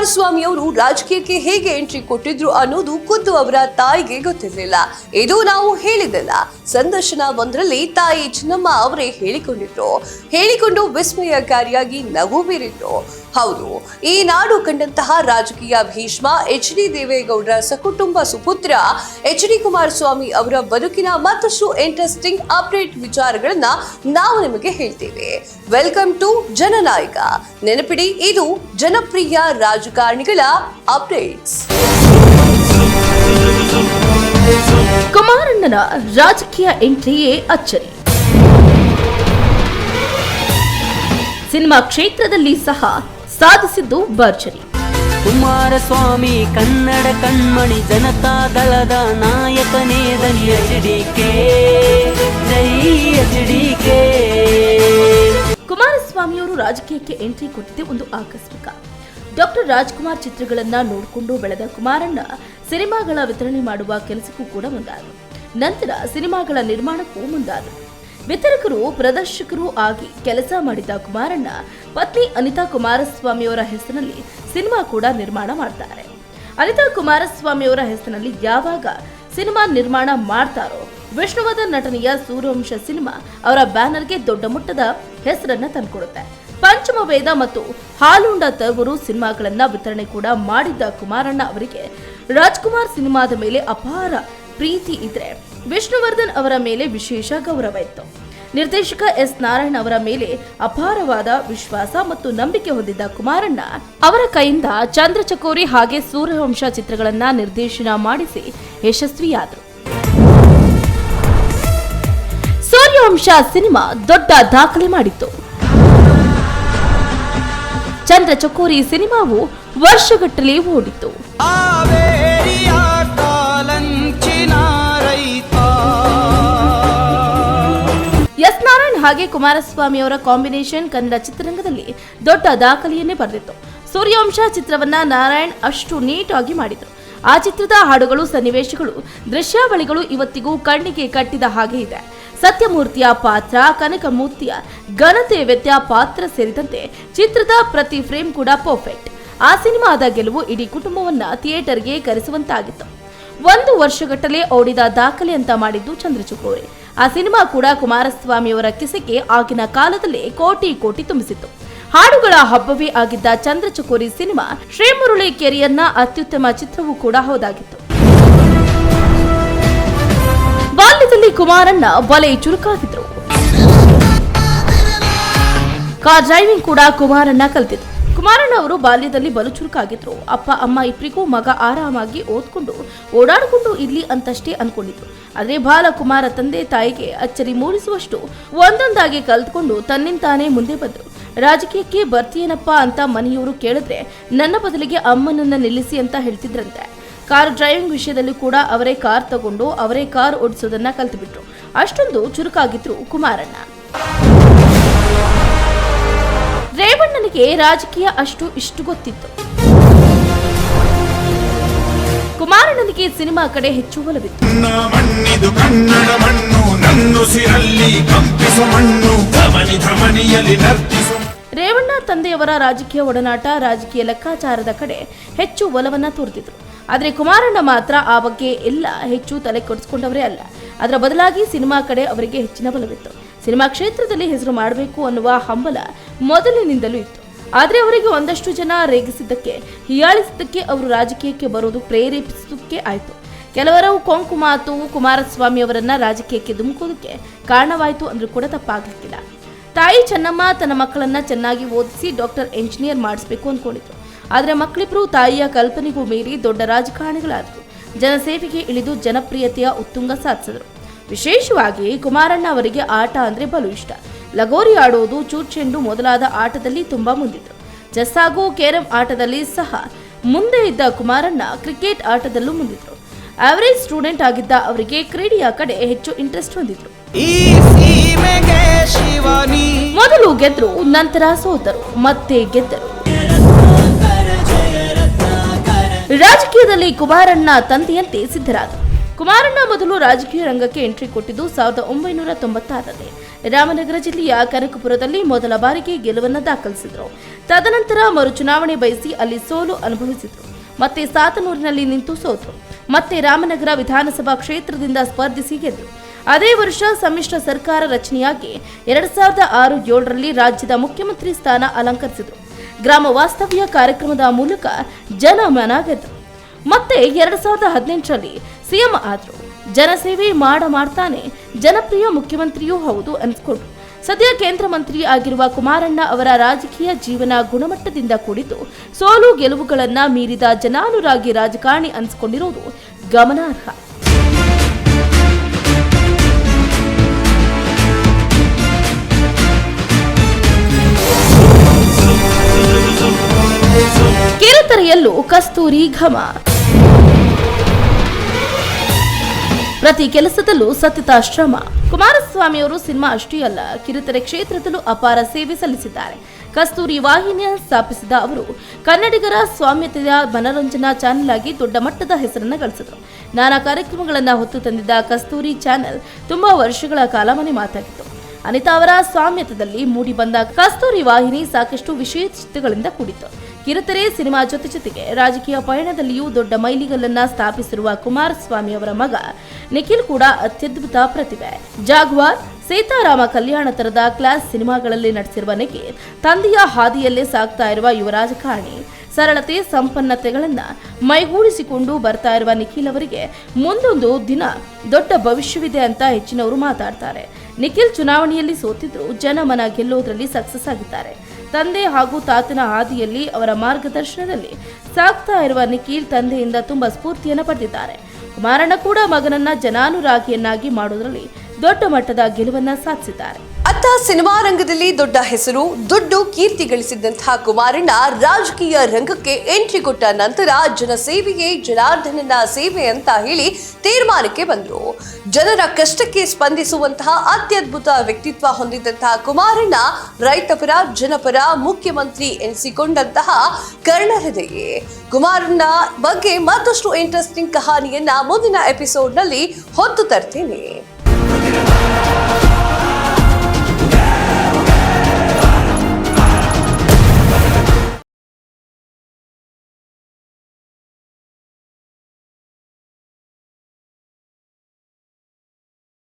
ಕುಮಾರಸ್ವಾಮಿ ಅವರು ರಾಜಕೀಯಕ್ಕೆ ಹೇಗೆ ಎಂಟ್ರಿ ಕೊಟ್ಟಿದ್ರು ಅನ್ನೋದು ಖುದ್ದು ಅವರ ತಾಯಿಗೆ ಗೊತ್ತಿರಲಿಲ್ಲ. ಇದು ನಾವು ಹೇಳಿದಲ್ಲ. ಸಂದರ್ಶನ ಒಂದರಲ್ಲಿ ತಾಯಿ ಚಿನ್ನಮ್ಮ ಅವರೇ ಹೇಳಿಕೊಂಡು ವಿಸ್ಮಯಕಾರಿಯಾಗಿ ನಗು ಬೀರಿದ್ರು. ಹೌದು, ಈ ನಾಡು ಕಂಡಂತಹ ರಾಜಕೀಯ ಭೀಷ್ಮ ಎಚ್.ಡಿ. ದೇವೇಗೌಡರ ಸಕುಟುಂಬ ಸುಪುತ್ರ ಎಚ್.ಡಿ. ಕುಮಾರಸ್ವಾಮಿ ಅವರ ಬದುಕಿನ ಮತ್ತಷ್ಟು ಇಂಟ್ರೆಸ್ಟಿಂಗ್ ಅಪ್ಡೇಟ್ ವಿಚಾರಗಳನ್ನ ನಾವು ನಿಮಗೆ ಹೇಳ್ತೇವೆ. ವೆಲ್ಕಮ್ ಟು ಜನನಾಯಕ. ನೆನಪಿಡಿ, ಇದು ಜನಪ್ರಿಯ ರಾಜಕಾರಣಿಗಳ ಅಪ್ಡೇಟ್ಸ್. ಕುಮಾರಣ್ಣನ ರಾಜಕೀಯ ಎಂಟ್ರಿಯೇ ಅಚ್ಚರಿ. ಸಿನಿಮಾ ಕ್ಷೇತ್ರದಲ್ಲಿ ಸಹ ಸಾಧಿಸಿದ್ದು ಭರ್ಜರಿ. ಕುಮಾರಸ್ವಾಮಿ ಕನ್ನಡ ಕಣ್ಮಣಿ, ಜನತಾ ದಳದ ನಾಯಕನೇ ದನಿ ಎಚ್.ಡಿ.ಕೆ. ಜೈ ಎಚ್.ಡಿ.ಕೆ. ಕುಮಾರಸ್ವಾಮಿಯವರು ರಾಜಕೀಯಕ್ಕೆ ಎಂಟ್ರಿ ಕೊಟ್ಟಿದ್ದೆ ಒಂದು ಆಕಸ್ಮಿಕ. ಡಾಕ್ಟರ್ ರಾಜ್ಕುಮಾರ್ ಚಿತ್ರಗಳನ್ನ ನೋಡಿಕೊಂಡು ಬೆಳೆದ ಕುಮಾರಣ್ಣ ಸಿನಿಮಾಗಳ ವಿತರಣೆ ಮಾಡುವ ಕೆಲಸಕ್ಕೂ ಕೂಡ ಮುಂದಾದರು. ನಂತರ ಸಿನಿಮಾಗಳ ನಿರ್ಮಾಣಕ್ಕೂ ಮುಂದಾದರು. ವಿತರಕರು, ಪ್ರದರ್ಶಕರು ಆಗಿ ಕೆಲಸ ಮಾಡಿದ ಕುಮಾರಣ್ಣ ಪತ್ನಿ ಅನಿತಾ ಕುಮಾರಸ್ವಾಮಿಯವರ ಹೆಸರಿನಲ್ಲಿ ಸಿನಿಮಾ ಕೂಡ ನಿರ್ಮಾಣ ಮಾಡ್ತಾರೆ. ಅನಿತಾ ಕುಮಾರಸ್ವಾಮಿಯವರ ಹೆಸರಿನಲ್ಲಿ ಯಾವಾಗ ಸಿನಿಮಾ ನಿರ್ಮಾಣ ಮಾಡ್ತಾರೋ ವಿಷ್ಣುವರ್ಧನ್ ನಟನೆಯ ಸೂರ್ಯವಂಶ ಸಿನಿಮಾ ಅವರ ಬ್ಯಾನರ್ಗೆ ದೊಡ್ಡ ಮಟ್ಟದ ಹೆಸರನ್ನ ತಂದುಕೊಡುತ್ತೆ. ಪಂಚಮ ವೇದ ಮತ್ತು ಹಾಲುಂಡ ತವರು ಸಿನಿಮಾಗಳನ್ನ ವಿತರಣೆ ಕೂಡ ಮಾಡಿದ್ದ ಕುಮಾರಣ್ಣ ಅವರಿಗೆ ರಾಜ್ಕುಮಾರ್ ಸಿನಿಮಾದ ಮೇಲೆ ಅಪಾರ ಪ್ರೀತಿ ಇದ್ರೆ ವಿಷ್ಣುವರ್ಧನ್ ಅವರ ಮೇಲೆ ವಿಶೇಷ ಗೌರವ ಇತ್ತು. ನಿರ್ದೇಶಕ ಎಸ್ ನಾರಾಯಣ್ ಅವರ ಮೇಲೆ ಅಪಾರವಾದ ವಿಶ್ವಾಸ ಮತ್ತು ನಂಬಿಕೆ ಹೊಂದಿದ್ದ ಕುಮಾರಣ್ಣ ಅವರ ಕೈಯಿಂದ ಚಂದ್ರಚಕೋರಿ ಹಾಗೆ ಸೂರ್ಯವಂಶ ಚಿತ್ರಗಳನ್ನ ನಿರ್ದೇಶನ ಮಾಡಿಸಿ ಯಶಸ್ವಿಯಾದರು. ಸೂರ್ಯವಂಶ ಸಿನಿಮಾ ದೊಡ್ಡ ದಾಖಲೆ ಮಾಡಿತ್ತು. ಚಂದ್ರಚಕೋರಿ ಸಿನಿಮಾವು ವರ್ಷಗಟ್ಟಲೆ ಓಡಿತ್ತು. ಎಸ್ ನಾರಾಯಣ್ ಹಾಗೆ ಕುಮಾರಸ್ವಾಮಿ ಅವರ ಕಾಂಬಿನೇಷನ್ ಕನ್ನಡ ಚಿತ್ರರಂಗದಲ್ಲಿ ದೊಡ್ಡ ದಾಖಲೆಯನ್ನೇ ಬರೆದಿತ್ತು. ಸೂರ್ಯವಂಶ ಚಿತ್ರವನ್ನ ನಾರಾಯಣ್ ಅಷ್ಟು ನೀಟಾಗಿ ಮಾಡಿದ್ರು. ಆ ಚಿತ್ರದ ಹಾಡುಗಳು, ಸನ್ನಿವೇಶಗಳು, ದೃಶ್ಯಾವಳಿಗಳು ಇವತ್ತಿಗೂ ಕಣ್ಣಿಗೆ ಕಟ್ಟಿದ ಹಾಗೆ ಇದೆ. ಸತ್ಯಮೂರ್ತಿಯ ಪಾತ್ರ, ಕನಕಮೂರ್ತಿಯ ಘನತೆ ವ್ಯತ್ಯ ಪಾತ್ರ ಸೇರಿದಂತೆ ಚಿತ್ರದ ಪ್ರತಿ ಫ್ರೇಮ್ ಕೂಡ ಪರ್ಫೆಕ್ಟ್. ಆ ಸಿನಿಮಾದ ಗೆಲುವು ಇಡೀ ಕುಟುಂಬವನ್ನ ಥಿಯೇಟರ್ಗೆ ಕರೆಸುವಂತಾಗಿತ್ತು. 1 ವರ್ಷಗಟ್ಟಲೆ ಓಡಿದ ದಾಖಲೆ ಅಂತ ಮಾಡಿದ್ದು ಚಂದ್ರಚಕೋರಿ. ಆ ಸಿನಿಮಾ ಕೂಡ ಕುಮಾರಸ್ವಾಮಿಯವರ ಕಿಸೆಗೆ ಆಗಿನ ಕಾಲದಲ್ಲೇ ಕೋಟಿ ಕೋಟಿ ತುಂಬಿಸಿತ್ತು. ಹಾಡುಗಳ ಹಬ್ಬವೇ ಆಗಿದ್ದ ಚಂದ್ರಚಕೋರಿ ಸಿನಿಮಾ ಶ್ರೀಮುರಳಿ ಕೆರಿಯರ್ನ ಅತ್ಯುತ್ತಮ ಚಿತ್ರವೂ ಕೂಡ ಹೌದಾಗಿತ್ತು. ಬಾಲ್ಯದಲ್ಲಿ ಕುಮಾರಣ್ಣ ಬಲೆ ಚುರುಕಾಗಿದ್ರು. ಕಾರ್ ಡ್ರೈವಿಂಗ್ ಕೂಡ ಕುಮಾರಣ್ಣ ಕಲಿತಿದ್ರು. ಕುಮಾರಣ್ಣ ಅವರು ಬಾಲ್ಯದಲ್ಲಿ ಬಲು ಚುರುಕಾಗಿದ್ರು. ಅಪ್ಪ ಅಮ್ಮ ಇಬ್ಬರಿಗೂ ಮಗ ಆರಾಮಾಗಿ ಓದ್ಕೊಂಡು ಓಡಾಡಿಕೊಂಡು ಇರ್ಲಿ ಅಂತಷ್ಟೇ ಅನ್ಕೊಂಡಿದ್ರು. ಆದ್ರೆ ಬಾಲಕುಮಾರ ತಂದೆ ತಾಯಿಗೆ ಅಚ್ಚರಿ ಮೂಡಿಸುವಷ್ಟು ಒಂದೊಂದಾಗಿ ಕಲ್ತ್ಕೊಂಡು ತನ್ನಿಂತಾನೇ ಮುಂದೆ ಬಂದ್ರು. ರಾಜಕೀಯಕ್ಕೆ ಬರ್ತೀಯೇನಪ್ಪ ಅಂತ ಮನೆಯವರು ಕೇಳಿದ್ರೆ ನನ್ನ ಬದಲಿಗೆ ಅಮ್ಮನನ್ನ ನಿಲ್ಲಿಸಿ ಅಂತ ಹೇಳ್ತಿದ್ರಂತೆ. ಕಾರ್ ಡ್ರೈವಿಂಗ್ ವಿಷಯದಲ್ಲಿ ಕೂಡ ಅವರೇ ಕಾರ್ ತಗೊಂಡು ಅವರೇ ಕಾರ್ ಓಡಿಸೋದನ್ನ ಕಲ್ತುಬಿಟ್ರು. ಅಷ್ಟೊಂದು ಚುರುಕಾಗಿದ್ರು ಕುಮಾರಣ್ಣ. ರೇವಣ್ಣನಿಗೆ ರಾಜಕೀಯ ಅಷ್ಟು ಇಷ್ಟು ಗೊತ್ತಿತ್ತು. ಕುಮಾರಣ್ಣನಿಗೆ ಸಿನಿಮಾ ಕಡೆ ಹೆಚ್ಚು ಒಲವಿತ್ತು. ರೇವಣ್ಣ ತಂದೆಯವರ ರಾಜಕೀಯ ಒಡನಾಟ, ರಾಜಕೀಯ ಲೆಕ್ಕಾಚಾರದ ಕಡೆ ಹೆಚ್ಚು ಒಲವನ್ನ ತೋರ್ತಿದ್ರು. ಆದ್ರೆ ಕುಮಾರಣ್ಣ ಮಾತ್ರ ಆ ಬಗ್ಗೆ ಎಲ್ಲ ಹೆಚ್ಚು ತಲೆ ಕೆಡಿಸಿಕೊಂಡವರೇ ಅಲ್ಲ. ಅದರ ಬದಲಾಗಿ ಸಿನಿಮಾ ಕಡೆ ಅವರಿಗೆ ಹೆಚ್ಚಿನ ಬಲವಿತ್ತು. ಸಿನಿಮಾ ಕ್ಷೇತ್ರದಲ್ಲಿ ಹೆಸರು ಮಾಡಬೇಕು ಅನ್ನುವ ಹಂಬಲ ಮೊದಲಿನಿಂದಲೂ ಇತ್ತು. ಆದ್ರೆ ಅವರಿಗೆ ಒಂದಷ್ಟು ಜನ ರೇಗಿಸಿದ್ದಕ್ಕೆ, ಹೀಯಾಳಿಸಿದ್ದಕ್ಕೆ ಅವರು ರಾಜಕೀಯಕ್ಕೆ ಬರೋದು ಪ್ರೇರೇಪಿಸೋದಕ್ಕೆ ಆಯ್ತು. ಕೆಲವರು ಕೊಂಕು ಮಾತು ಕುಮಾರಸ್ವಾಮಿ ಅವರನ್ನ ರಾಜಕೀಯಕ್ಕೆ ಧುಮುಕೋದಕ್ಕೆ ಕಾರಣವಾಯಿತು ಅಂದ್ರೂ ಕೂಡ ತಪ್ಪಾಗಲಿಕ್ಕಿಲ್ಲ. ತಾಯಿ ಚೆನ್ನಮ್ಮ ತನ್ನ ಮಕ್ಕಳನ್ನ ಚೆನ್ನಾಗಿ ಓದಿಸಿ ಡಾಕ್ಟರ್ ಎಂಜಿನಿಯರ್ ಮಾಡಿಸಬೇಕು ಅಂದ್ಕೊಂಡಿದ್ರು. ಆದ್ರೆ ಮಕ್ಕಳಿಬ್ರು ತಾಯಿಯ ಕಲ್ಪನೆಗೂ ಮೀರಿ ದೊಡ್ಡ ರಾಜಕಾರಣಿಗಳಾದರು. ಜನಸೇವೆಗೆ ಇಳಿದು ಜನಪ್ರಿಯತೆಯ ಉತ್ತುಂಗ ಸಾಧಿಸಿದ್ರು. ವಿಶೇಷವಾಗಿ ಕುಮಾರಣ್ಣ ಅವರಿಗೆ ಆಟ ಅಂದ್ರೆ ಬಲು ಇಷ್ಟ. ಲಗೋರಿ ಆಡೋದು, ಚೂರ್ಚೆಂಡು ಮೊದಲಾದ ಆಟದಲ್ಲಿ ತುಂಬಾ ಮುಂದಿದ್ರು. ಚೆಸ್ ಹಾಗೂ ಕೇರಂ ಆಟದಲ್ಲಿ ಸಹ ಮುಂದೆ ಇದ್ದ ಕುಮಾರಣ್ಣ ಕ್ರಿಕೆಟ್ ಆಟದಲ್ಲೂ ಮುಂದಿದ್ರು. ಆವರೇಜ್ ಸ್ಟೂಡೆಂಟ್ ಆಗಿದ್ದ ಅವರಿಗೆ ಕ್ರೀಡೆಯ ಕಡೆ ಹೆಚ್ಚು ಇಂಟ್ರೆಸ್ಟ್ ಹೊಂದಿದ್ರು. ಮೊದಲು ಗೆದ್ರು, ನಂತರ ಸೋತರು, ಮತ್ತೆ ಗೆದ್ದರು. ರಾಜಕೀಯದಲ್ಲಿ ಕುಮಾರಣ್ಣ ತಂದೆಯಂತೆ ಸಿದ್ಧರಾದರು. ಕುಮಾರಣ್ಣ ಮೊದಲು ರಾಜಕೀಯ ರಂಗಕ್ಕೆ ಎಂಟ್ರಿ ಕೊಟ್ಟಿದ್ದು 1996ರಲ್ಲಿ ರಾಮನಗರ ಜಿಲ್ಲೆಯ ಕನಕಪುರದಲ್ಲಿ ಮೊದಲ ಬಾರಿಗೆ ಗೆಲುವನ್ನು ದಾಖಲಿಸಿದರು. ತದನಂತರ ಮರು ಚುನಾವಣೆ ಬಯಸಿ ಅಲ್ಲಿ ಸೋಲು ಅನುಭವಿಸಿದರು. ಮತ್ತೆ ಸಾತನೂರಿನಲ್ಲಿ ನಿಂತು ಸೋತರು. ಮತ್ತೆ ರಾಮನಗರ ವಿಧಾನಸಭಾ ಕ್ಷೇತ್ರದಿಂದ ಸ್ಪರ್ಧಿಸಿ ಗೆದ್ದರು. ಅದೇ ವರ್ಷ ಸಮ್ಮಿಶ್ರ ಸರ್ಕಾರ ರಚನೆಯಾಗಿ 2006-7ರಲ್ಲಿ ರಾಜ್ಯದ ಮುಖ್ಯಮಂತ್ರಿ ಸ್ಥಾನ ಅಲಂಕರಿಸಿದರು. ಗ್ರಾಮ ವಾಸ್ತವ್ಯ ಕಾರ್ಯಕ್ರಮದ ಮೂಲಕ ಜನಮನ ಗೆದ್ದರು. ಮತ್ತೆ 2018ರಲ್ಲಿ ಸಿಎಂ ಆದರು. ಜನಸೇವೆ ಮಾಡ್ತಾನೆ ಜನಪ್ರಿಯ ಮುಖ್ಯಮಂತ್ರಿಯೂ ಹೌದು ಅನ್ಸ್ಕೊಂಡ್ರು. ಸದ್ಯ ಕೇಂದ್ರ ಮಂತ್ರಿ ಆಗಿರುವ ಕುಮಾರಣ್ಣ ಅವರ ರಾಜಕೀಯ ಜೀವನ ಗುಣಮಟ್ಟದಿಂದ ಕೂಡಿದ್ದು ಸೋಲು ಗೆಲುವುಗಳನ್ನ ಮೀರಿದ ಜನಾನುರಾಗಿ ರಾಜಕಾರಣಿ ಅನ್ಸ್ಕೊಂಡಿರೋದು ಗಮನಾರ್ಹ. ಕಿರುತೆರೆಯಲ್ಲೂ ಕಸ್ತೂರಿ ಘಮ. ಪ್ರತಿ ಕೆಲಸದಲ್ಲೂ ಸತತ ಶ್ರಮ. ಕುಮಾರಸ್ವಾಮಿ ಅವರು ಸಿನಿಮಾ ಅಷ್ಟೇ ಅಲ್ಲ, ಕಿರುತೆರೆ ಕ್ಷೇತ್ರದಲ್ಲೂ ಅಪಾರ ಸೇವೆ ಸಲ್ಲಿಸಿದ್ದಾರೆ. ಕಸ್ತೂರಿ ವಾಹಿನಿಯ ಸ್ಥಾಪಿಸಿದ ಅವರು ಕನ್ನಡಿಗರ ಸ್ವಾಮ್ಯತೆಯ ಮನರಂಜನಾ ಚಾನೆಲ್ ಆಗಿ ದೊಡ್ಡ ಮಟ್ಟದ ಹೆಸರನ್ನು ಗಳಿಸಿದರು. ನಾನಾ ಕಾರ್ಯಕ್ರಮಗಳನ್ನು ಹೊತ್ತು ತಂದಿದ್ದ ಕಸ್ತೂರಿ ಚಾನೆಲ್ ತುಂಬಾ ವರ್ಷಗಳ ಕಾಲ ಮನೆ ಮಾತಾಗಿತ್ತು. ಅನಿತಾ ಅವರ ಸ್ವಾಮ್ಯತದಲ್ಲಿ ಮೂಡಿ ಬಂದ ಕಸ್ತೂರಿ ವಾಹಿನಿ ಸಾಕಷ್ಟು ವಿಶೇಷತೆಗಳಿಂದ ಕೂಡಿತ್ತು. ಕಿರುತೆರೆ ಸಿನಿಮಾ ಜೊತೆಗೆ ರಾಜಕೀಯ ಪಯಣದಲ್ಲಿಯೂ ದೊಡ್ಡ ಮೈಲಿಗಲ್ಲನ್ನ ಸ್ಥಾಪಿಸಿರುವ ಕುಮಾರಸ್ವಾಮಿ ಅವರ ಮಗ ನಿಖಿಲ್ ಕೂಡ ಅತ್ಯದ್ಭುತ ಪ್ರತಿಭೆ. ಜಾಗ್ವಾರ್, ಸೀತಾರಾಮ ಕಲ್ಯಾಣ ತರದ ಕ್ಲಾಸ್ ಸಿನಿಮಾಗಳಲ್ಲಿ ನಟಿಸಿರುವ ನಿಖಿಲ್ ತಂದೆಯ ಹಾದಿಯಲ್ಲೇ ಸಾಗ್ತಾ ಇರುವ ಯುವ ರಾಜಕಾರಣಿ. ಸರಳತೆ ಸಂಪನ್ನತೆಗಳನ್ನ ಮೈಗೂಡಿಸಿಕೊಂಡು ಬರ್ತಾ ಇರುವ ನಿಖಿಲ್ ಅವರಿಗೆ ಮುಂದೊಂದು ದಿನ ದೊಡ್ಡ ಭವಿಷ್ಯವಿದೆ ಅಂತ ಹೆಚ್ಚಿನವರು ಮಾತಾಡ್ತಾರೆ. ನಿಖಿಲ್ ಚುನಾವಣೆಯಲ್ಲಿ ಸೋತಿದ್ರು ಜನಮನ ಗೆಲ್ಲೋದ್ರಲ್ಲಿ ಸಕ್ಸಸ್ ಆಗಿದ್ದಾರೆ. ತಂದೆ ಹಾಗೂ ತಾತನ ಹಾದಿಯಲ್ಲಿ ಅವರ ಮಾರ್ಗದರ್ಶನದಲ್ಲಿ ಸಾಗ್ತಾ ಇರುವ ನಿಖಿಲ್ ತಂದೆಯಿಂದ ತುಂಬಾ ಸ್ಫೂರ್ತಿಯನ್ನು ಪಡೆದಿದ್ದಾರೆ. ಕುಮಾರಣ್ಣ ಕೂಡ ಮಗನನ್ನ ಜನಾನುರಾಗಿಯನ್ನಾಗಿ ಮಾಡೋದ್ರಲ್ಲಿ ದೊಡ್ಡ ಮಟ್ಟದ ಗೆಲುವನ್ನ ಸಾಧಿಸಿದ್ದಾರೆ. ಅತ್ತ ಸಿನಿಮಾ ರಂಗದಲ್ಲಿ ದೊಡ್ಡ ಹೆಸರು, ದುಡ್ಡು, ಕೀರ್ತಿ ಗಳಿಸಿದಂತಹ ಕುಮಾರಣ್ಣ ರಾಜಕೀಯ ರಂಗಕ್ಕೆ ಎಂಟ್ರಿ ಕೊಟ್ಟ ನಂತರ ಜನಸೇವೆಯೇ ಜನಾರ್ದನನ ಸೇವೆ ಅಂತ ಹೇಳಿ ತೀರ್ಮಾನಕ್ಕೆ ಬಂದರು. ಜನರ ಕಷ್ಟಕ್ಕೆ ಸ್ಪಂದಿಸುವಂತಹ ಅತ್ಯದ್ಭುತ ವ್ಯಕ್ತಿತ್ವ ಹೊಂದಿದ್ದಂತಹ ಕುಮಾರಣ್ಣ ರೈತಪರ, ಜನಪರ ಮುಖ್ಯಮಂತ್ರಿ ಎನಿಸಿಕೊಂಡಂತಹ ಕರ್ಣಹೃದಯೇ. ಕುಮಾರಣ್ಣ ಬಗ್ಗೆ ಮತ್ತಷ್ಟು ಇಂಟ್ರೆಸ್ಟಿಂಗ್ ಕಹಾನಿಯನ್ನ ಮುಂದಿನ ಎಪಿಸೋಡ್ನಲ್ಲಿ ಹೊತ್ತು ತರ್ತೇನೆ.